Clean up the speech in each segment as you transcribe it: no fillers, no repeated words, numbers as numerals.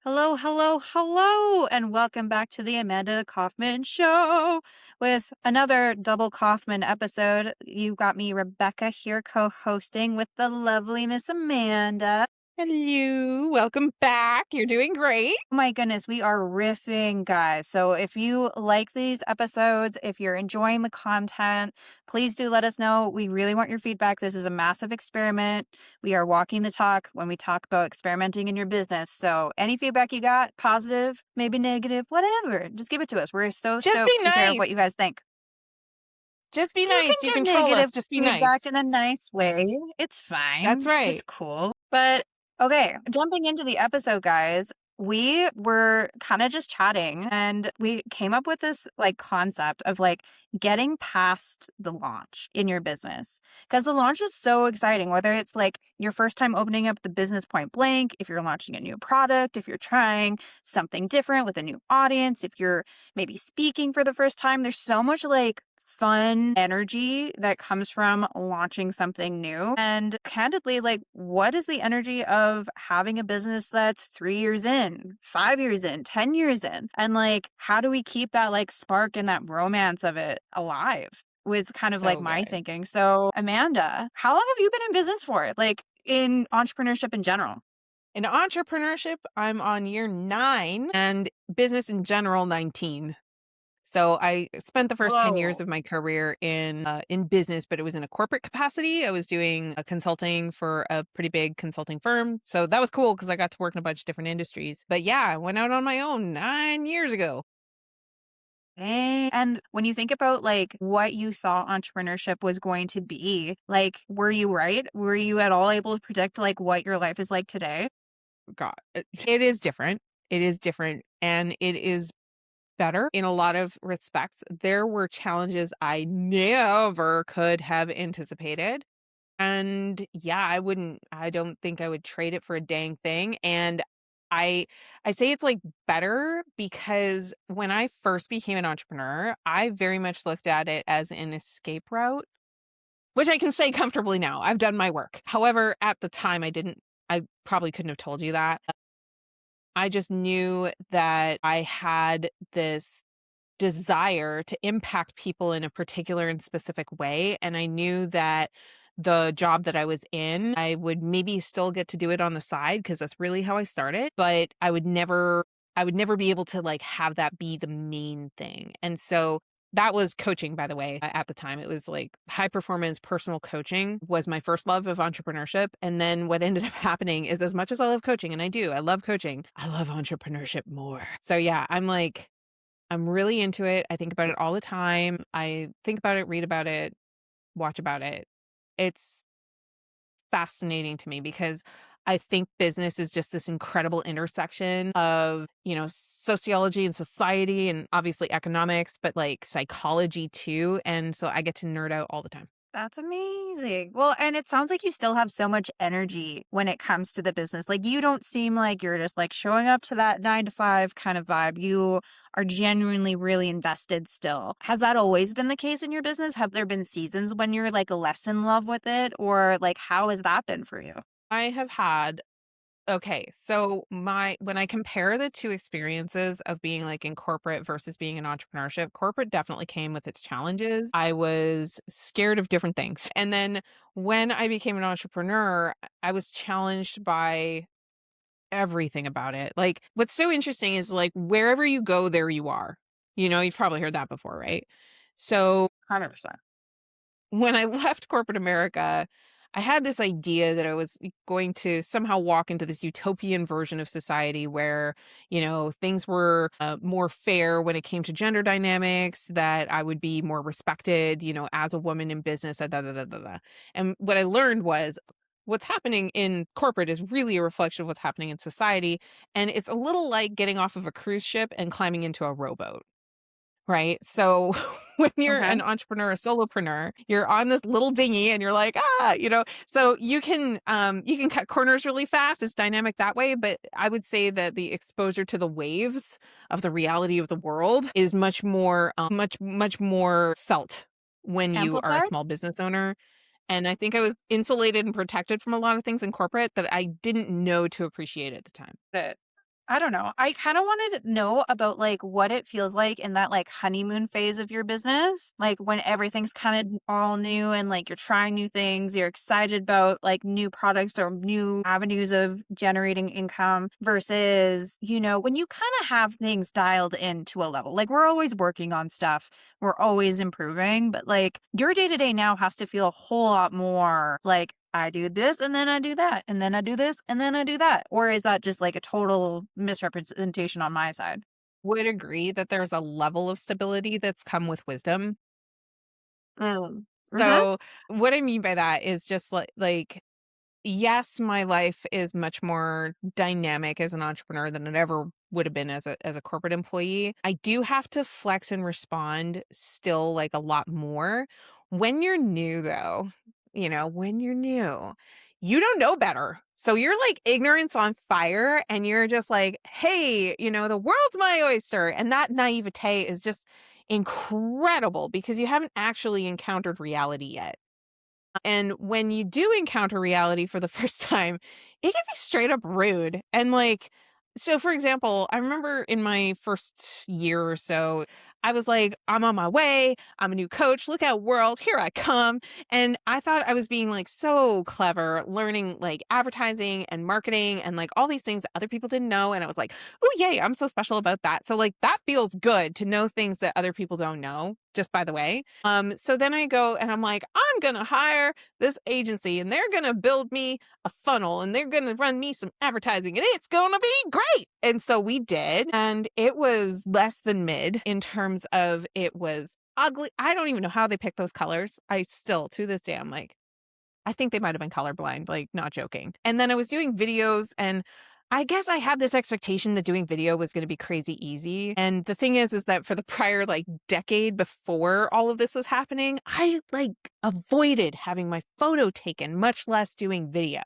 Hello, hello, hello, and welcome back to the Amanda Kaufman Show with another double Kaufman episode. You got me, Rebecca, here co-hosting with the lovely Miss Amanda. Hello, welcome back. You're doing great. Oh my goodness, we are riffing, guys. So if you like these episodes, if you're enjoying the content, please do let us know. We really want your feedback. This is a massive experiment. We are walking the talk when we talk about experimenting in your business. So any feedback you got, positive, maybe negative, whatever, just give it to us. We're so Just be stoked to hear nice. what you guys think. Just be You nice. You can give control us. negative Just be nice. feedback in a nice way. It's That's fine. It's right. cool. But okay, jumping into the episode, guys, we were kind of just chatting and we came up with this concept of getting past the launch in your business. Because the launch is so exciting, whether it's like your first time opening up the business point blank, if you're launching a new product, if you're trying something different with a new audience, if you're maybe speaking for the first time, there's so much fun energy that comes from launching something new. And candidly, what is the energy of having a business that's 3 years in, 5 years in, 10 years in? And how do we keep that spark and that romance of it alive? Was kind of So my good. thinking. So, Amanda, how long have you been in business for? In entrepreneurship in general? In entrepreneurship, I'm on year 9 and business in general 19. So I spent the first 10 years Whoa. of my career in business, but it was in a corporate capacity. I was doing consulting for a pretty big consulting firm. So that was cool because I got to work in a bunch of different industries. But yeah, I went out on my own 9 years ago. And when you think about what you thought entrepreneurship was going to be, were you right? Were you at all able to predict what your life is like today? God, it is different. It is different and it is better in a lot of respects. There were challenges I never could have anticipated. And yeah, I don't think I would trade it for a dang thing. And I I say it's better because when I first became an entrepreneur, I very much looked at it as an escape route, which I can say comfortably now. I've done my work. However, at the time I probably couldn't have told you that. I just knew that I had this desire to impact people in a particular and specific way. And I knew that the job that I was in, I would maybe still get to do it on the side because that's really how I started, but I would never be able to have that be the main thing. And so that was coaching, by the way, at the time. It was high performance personal coaching was my first love of entrepreneurship. And then what ended up happening is as much as I love coaching, and I love coaching, I love entrepreneurship more. So yeah, I'm really into it. I think about it all the time. I think about it, read about it, watch about it. It's fascinating to me because I think business is just this incredible intersection of, sociology and society and obviously economics, but psychology too. And so I get to nerd out all the time. That's amazing. Well, and it sounds like you still have so much energy when it comes to the business. You don't seem like you're just showing up to that 9 to 5 kind of vibe. You are genuinely really invested still. Has that always been the case in your business? Have there been seasons when you're less in love with it? Or how has that been for you? I have had Okay, so my when I compare the two experiences of being in corporate versus being in entrepreneurship, corporate definitely came with its challenges. I was scared of different things. And then when I became an entrepreneur, I was challenged by everything about it. What's so interesting is wherever you go, there you are. You've probably heard that before, right? So 100%. when I left corporate America, I had this idea that I was going to somehow walk into this utopian version of society where, things were more fair when it came to gender dynamics, that I would be more respected, as a woman in business. Da, da, da, da, da. Da. And what I learned was what's happening in corporate is really a reflection of what's happening in society. And it's a little like getting off of a cruise ship and climbing into a rowboat. Right? So when you're Okay. an entrepreneur, a solopreneur, you're on this little dinghy and you're so you can cut corners really fast. It's dynamic that way, but I would say that the exposure to the waves of the reality of the world is much more much more felt when you are a Amplified? small business owner. And I think I was insulated and protected from a lot of things in corporate that I didn't know to appreciate at the time. It. I don't know. I kind of wanted to know about like what it feels like in that like honeymoon phase of your business. Like when everything's kind of all new and like you're trying new things, you're excited about like new products or new avenues of generating income versus, when you kind of have things dialed into a level. Like we're always working on stuff, we're always improving, but like your day to day now has to feel a whole lot more like I do this and then I do that and then I do this and then I do that? Or is that just like a total misrepresentation on my side? Would agree that there's a level of stability that's come with wisdom. Mm. Mhm. So, what I mean by that is just like yes, my life is much more dynamic as an entrepreneur than it ever would have been as a corporate employee. I do have to flex and respond still like a lot more. When you're new though, when you're new, you don't know better. So you're like ignorance on fire and you're just like, "Hey, the world's my oyster." And that naivete is just incredible because you haven't actually encountered reality yet. And when you do encounter reality for the first time, it can be straight up rude. And like, so for example, I remember in my first year or so, I was like, I'm on my way. I'm a new coach. Look out, world. Here I come. And I thought I was being like so clever, learning like advertising and marketing and like all these things that other people didn't know. And I was like, oh, yay, I'm so special about that. So like that feels good to know things that other people don't know, just by the way. So then I go and I'm like, I'm gonna hire this agency and they're gonna build me a funnel and they're gonna run me some advertising and it's gonna be great. And so we did, and it was less than mid in terms of it was ugly. I don't even know how they picked those colors. I still to this day I'm like, I think they might have been colorblind, like, not joking. And then I was doing videos, and I guess I had this expectation that doing video was gonna be crazy easy. And the thing is that for the prior, like, decade before all of this was happening, I, like, avoided having my photo taken, much less doing video.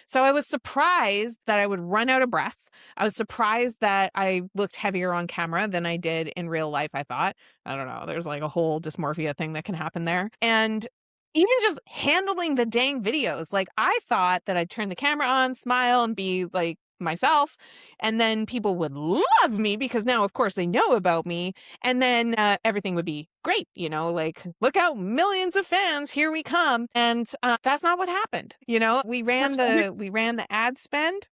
So I was surprised that I would run out of breath. I was surprised that I looked heavier on camera than I did in real life, I thought. I don't know, there's, like, a whole dysmorphia thing that can happen there. And even just handling the dang videos, like, I thought that I'd turn the camera on, smile, and be, like, myself, and then people would love me because now, of course, they know about me, and then, everything would be great, like, "Look out, millions of fans, here we come," and, that's not what happened, We ran That's weird. the ad spend.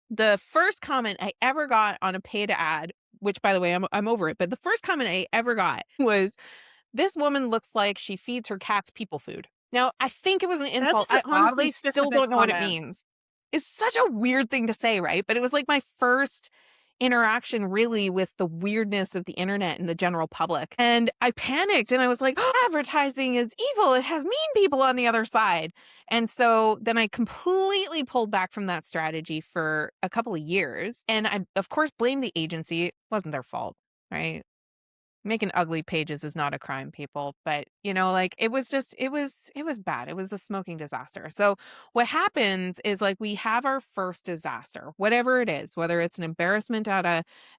The first comment I ever got on a paid ad, which, by the way, I'm over it, but the first comment I ever got was, "This woman looks like she feeds her cats people food." Now, I think it was an That's insult. just an I honestly oddly still specific don't know what it comment. means. It's such a weird thing to say, right? But it was like my first interaction really with the weirdness of the internet and the general public. And I panicked and I was like, "Oh, advertising is evil. It has mean people on the other side." And so then I completely pulled back from that strategy for a couple of years. And I, of course, blamed the agency. It wasn't their fault, right? Making ugly pages is not a crime, people, but, like, it was bad. It was a smoking disaster. So, what happens is, like, we have our first disaster, whatever it is, whether it's an embarrassment at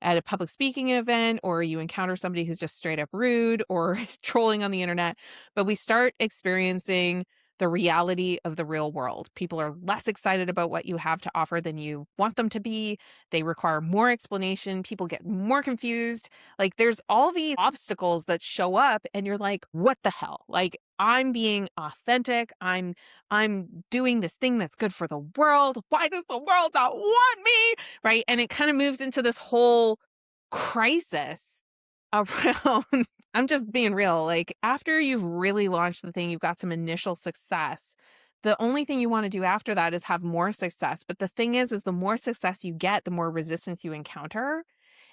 a public speaking event, or you encounter somebody who's just straight up rude or trolling on the internet, but we start experiencing the reality of the real world. People are less excited about what you have to offer than you want them to be. They require more explanation. People get more confused, like, there's all these obstacles that show up and you're like, "What the hell?" Like, I'm being authentic. I'm doing this thing that's good for the world. Why does the world not want me? Right? And it kind of moves into this whole crisis around I'm just being real. Like, after you've really launched the thing, you've got some initial success. The only thing you want to do after that is have more success. But the thing is the more success you get, the more resistance you encounter.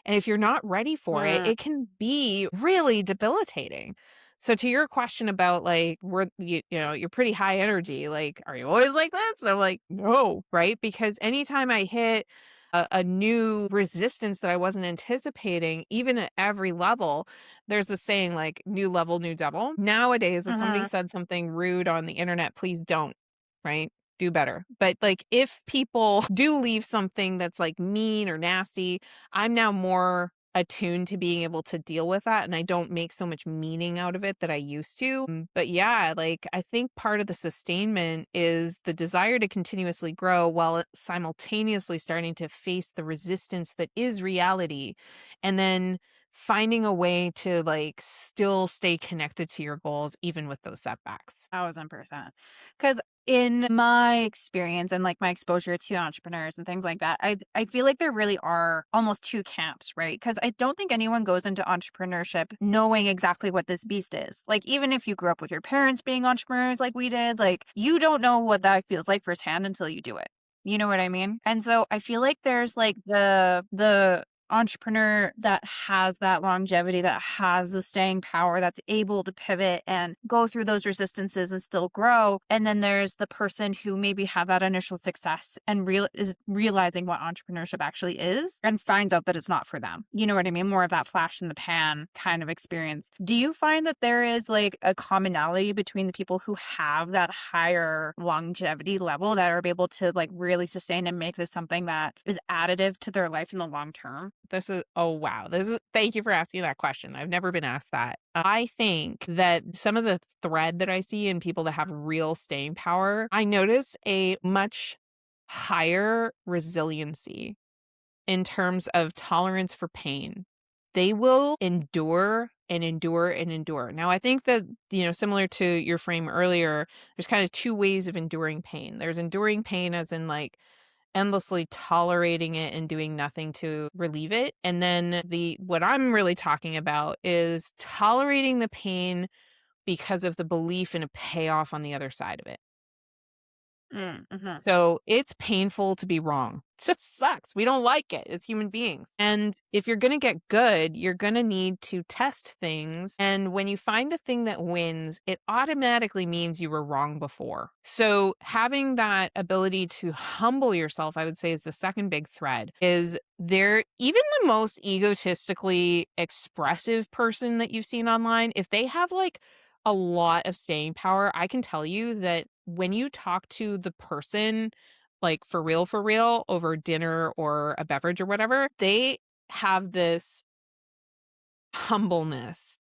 And if you're not ready for it, Mm. it can be really debilitating. So to your question about like, you're pretty high energy. Like, are you always like this? And I'm like, no, right? Because anytime I hit a new resistance that I wasn't anticipating, even at every level, there's the saying like new level, new devil. Nowadays, if somebody Mhm. said something rude on the internet, please don't, right? Do better. But like if people do leave something that's like mean or nasty, I'm now more attuned to being able to deal with that, and I don't make so much meaning out of it that I used to. But yeah, like I think part of the sustainment is the desire to continuously grow while simultaneously starting to face the resistance that is reality. And then finding a way to like still stay connected to your goals even with those setbacks. 1,000%. Because in my experience and like my exposure to entrepreneurs and things like that, I feel like there really are almost two camps, right? Because I don't think anyone goes into entrepreneurship knowing exactly what this beast is. Like even if you grew up with your parents being entrepreneurs like we did, like you don't know what that feels like firsthand until you do it. You know what I mean? And so I feel like there's like the entrepreneur that has that longevity, that has the staying power, that's able to pivot and go through those resistances and still grow. And then there's the person who maybe had that initial success and is realizing what entrepreneurship actually is and finds out that it's not for them. You know what I mean? More of that flash in the pan kind of experience. Do you find that there is like a commonality between the people who have that higher longevity level that are able to like really sustain and make this something that is additive to their life in the long term? This is oh wow. This is Thank you for asking that question. I've never been asked that. I think that some of the thread that I see in people that have real staying power, I notice a much higher resiliency in terms of tolerance for pain. They will endure and endure and endure. Now, I think that, similar to your frame earlier, there's kind of two ways of enduring pain. There's enduring pain as in like endlessly tolerating it and doing nothing to relieve it. And then the what I'm really talking about is tolerating the pain because of the belief in a payoff on the other side of it. Mm-hmm. So it's painful to be wrong. It just sucks. We don't like it as human beings. And if you're going to get good, you're going to need to test things. And when you find the thing that wins, it automatically means you were wrong before. So having that ability to humble yourself, I would say, is the second big thread. Is there even the most egotistically expressive person that you've seen online, if they have like a lot of staying power, I can tell you that when you talk to the person, like for real, over dinner or a beverage or whatever, they have this humbleness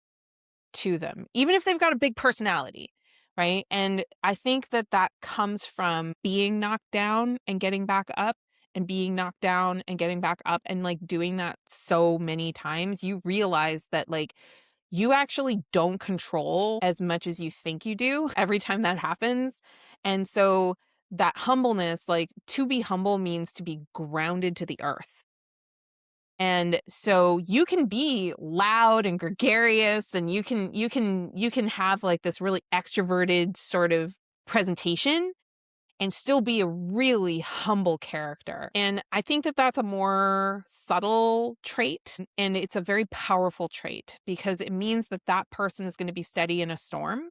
to them, even if they've got a big personality, right? And I think that that comes from being knocked down and getting back up and being knocked down and getting back up and like doing that so many times. You realize that like you actually don't control as much as you think you do every time that happens. And so that humbleness, like to be humble means to be grounded to the earth. And so you can be loud and gregarious and you can have like this really extroverted sort of presentation and still be a really humble character. And I think that that's a more subtle trait and it's a very powerful trait because it means that that person is going to be steady in a storm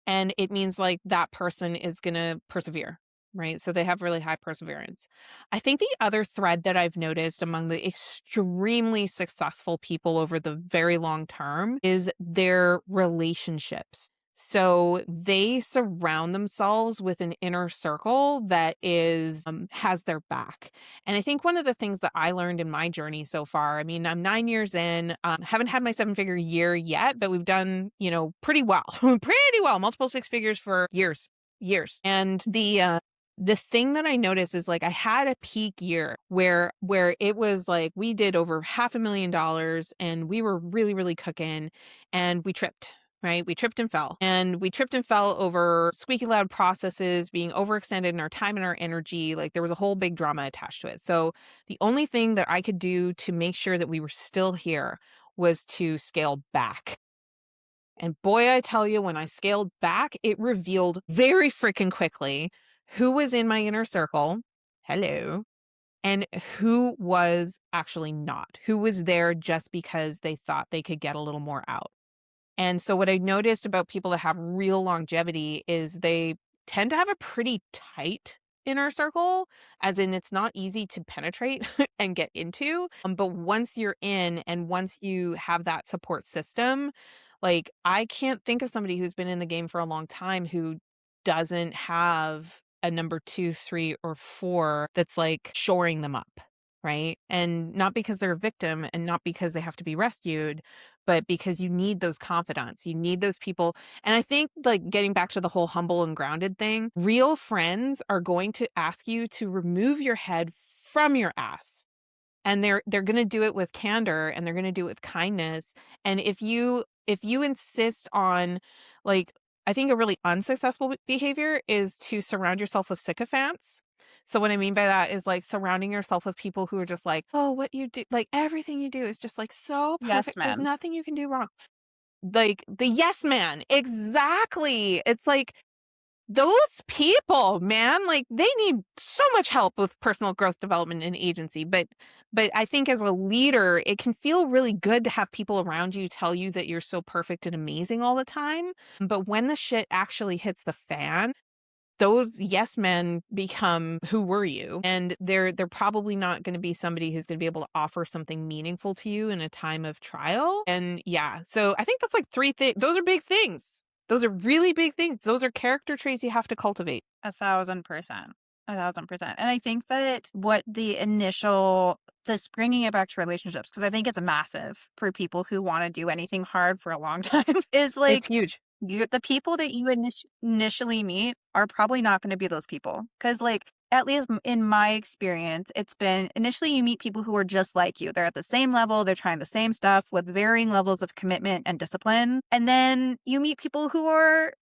and it means like that person is going to persevere. Right. So they have really high perseverance. I think the other thread that I've noticed among the extremely successful people over the very long term is their relationships. So they surround themselves with an inner circle that is has their back. And I think one of the things that I learned in my journey so far, I mean, I'm 9 years in, haven't had my 7-figure year yet, but we've done, pretty well, pretty well, multiple six figures for years. And the thing that I noticed is like I had a peak year where it was like we did over $500,000 and we were really, really cooking and we tripped. Right. We tripped and fell. And we tripped and fell over squeaky loud processes, being overextended in our time and our energy. Like there was a whole big drama attached to it. So the only thing that I could do to make sure that we were still here was to scale back. And boy, I tell you, when I scaled back, it revealed very freaking quickly who was in my inner circle. Hello. And who was actually not, who was there just because they thought they could get a little more out. And so what I noticed about people that have real longevity is they tend to have a pretty tight inner circle, as in it's not easy to penetrate and get into. But once you're in and once you have that support system, like I can't think of somebody who's been in the game for a long time who doesn't have a number 2, 3, or 4 that's like shoring them up. right? And not because they're a victim and not because they have to be rescued, but because you need those confidants. You need those people. And I think, like, getting back to the whole humble and grounded thing, real friends are going to ask you to remove your head from your ass. And they're going to do it with candor, and they're going to do it with kindness. And if you insist on, like, I think a really unsuccessful behavior is to surround yourself with sycophants. So what I mean by that is, like, surrounding yourself with people who are just like, "Oh, what you do, like, everything you do is just, like, so Yes, perfect. There's man. nothing you can do wrong." Like, the yes man. Exactly. It's like, those people, man, like, they need so much help with personal growth development and agency, but I think as a leader, it can feel really good to have people around you tell you that you're so perfect and amazing all the time, but when the shit actually hits the fan, those yes men become, "Who were you?" And they're probably not gonna be somebody who's gonna be able to offer something meaningful to you in a time of trial. And yeah, so I think that's like 3 things. Those are big things. Those are really big things. Those are character traits you have to cultivate. 1,000%. 1,000%. And I think that what the initial, just bringing it back to relationships, because I think it's massive for people who want to do anything hard for a long time, is It's like huge. the people that you initially meet are probably not going to be those people. Because, like, at least in my experience, it's been initially you meet people who are just like you. They're at the same level, they're trying the same stuff with varying levels of commitment and discipline. And then you meet people who are,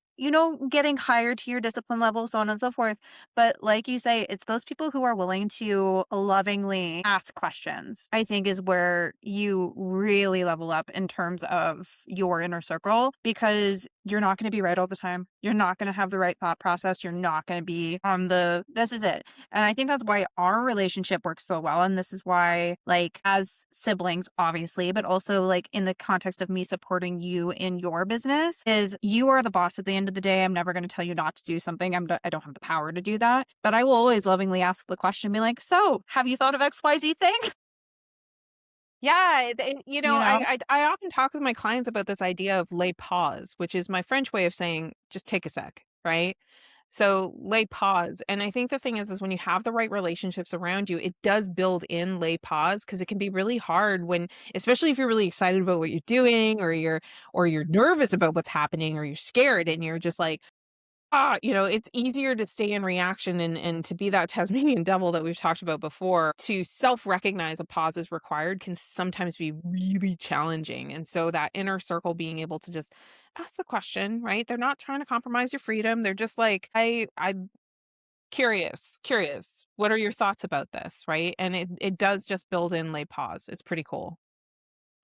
getting higher to your discipline level, so on and so forth. But like you say, it's those people who are willing to lovingly ask questions, I think is where you really level up in terms of your inner circle, because you're not going to be right all the time. You're not going to have the right thought process. You're not going to be on this is it. And I think that's why our relationship works so well. And this is why, like, as siblings, obviously, but also like in the context of me supporting you in your business, is you are the boss at the end of the day. I'm never going to tell you not to do something. I don't have the power to do that. But I will always lovingly ask the question, be like, so have you thought of XYZ thing? Yeah, and, You know? I often talk with my clients about this idea of lay pause, which is my French way of saying, "Just take a sec," right? So, lay pause, and I think the thing is when you have the right relationships around you, it does build in lay pause, because it can be really hard when, especially if you're really excited about what you're doing, or you're nervous about what's happening, or you're scared and you're just like, it's easier to stay in reaction, and to be that Tasmanian devil that we've talked about before. To self-recognize a pause is required can sometimes be really challenging. And so that inner circle being able to just ask the question, right? They're not trying to compromise your freedom. They're just like, I'm curious. What are your thoughts about this? Right. And it does just build in lay pause. It's pretty cool.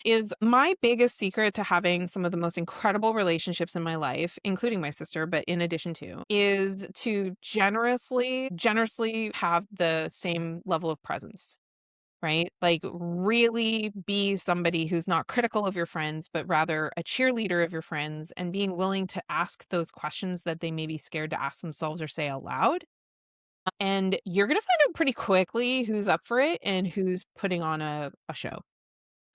Is my biggest secret to having some of the most incredible relationships in my life, including my sister, but in addition to, is to generously have the same level of presence, right? Like, really be somebody who's not critical of your friends, but rather a cheerleader of your friends, and being willing to ask those questions that they may be scared to ask themselves or say out loud. And you're going to find out pretty quickly who's up for it and who's putting on a show.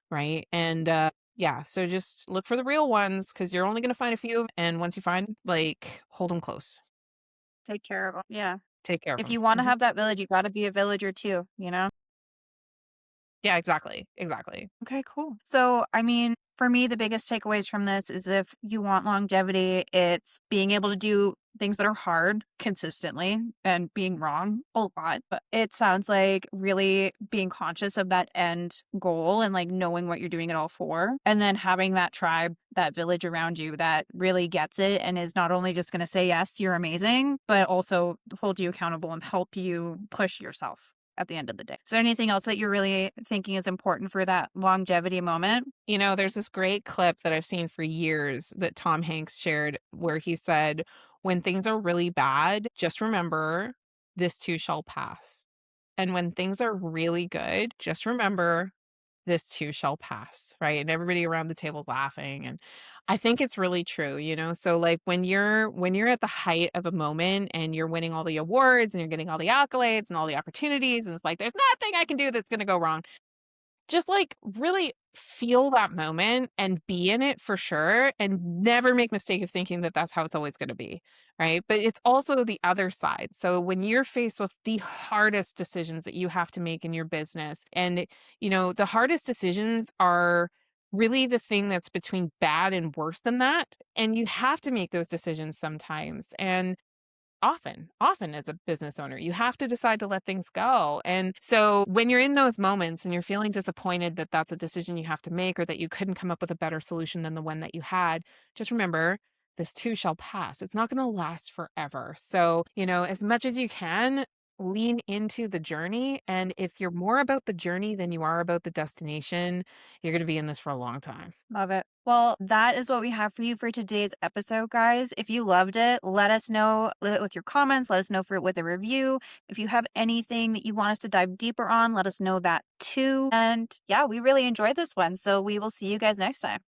Right? And, yeah, so just look for the real ones, because 'cause you're only gonna find a few, and once you find, like, hold them close. Take care of them. Yeah. Take care of If them. you want to Mhm. have that village, you got to be a villager too, you know? Yeah, exactly. Okay, cool. So, I mean, for me, the biggest takeaways from this is if you want longevity, it's being able to do things that are hard consistently and being wrong a lot. But it sounds like really being conscious of that end goal and like knowing what you're doing it all for. And then having that tribe, that village around you that really gets it and is not only just going to say, yes, you're amazing, but also hold you accountable and help you push yourself at the end of the day. Is there anything else that you're really thinking is important for that longevity moment? There's this great clip that I've seen for years that Tom Hanks shared where he said, "When things are really bad, just remember this too shall pass. And when things are really good, just remember this too shall pass," right? And everybody around the table laughing. And I think it's really true, So, like, when you're at the height of a moment and you're winning all the awards and you're getting all the accolades and all the opportunities, and it's like there's nothing I can do that's going to go wrong. just like really feel that moment and be in it for sure and never make mistake of thinking that that's how it's always going to be, right? But it's also the other side. So when you're faced with the hardest decisions that you have to make in your business, and the hardest decisions are really the thing that's between bad and worse than that, and you have to make those decisions sometimes. And often as a business owner, you have to decide to let things go. And so when you're in those moments and you're feeling disappointed that that's a decision you have to make or that you couldn't come up with a better solution than the one that you had, just remember this too shall pass. It's not going to last forever. So, as much as you can, lean into the journey. And if you're more about the journey than you are about the destination, you're going to be in this for a long time. Love it. Well, that is what we have for you for today's episode, guys. If you loved it, let us know with your comments. Let us know with a review. If you have anything that you want us to dive deeper on, let us know that too. And yeah, we really enjoyed this one. So we will see you guys next time.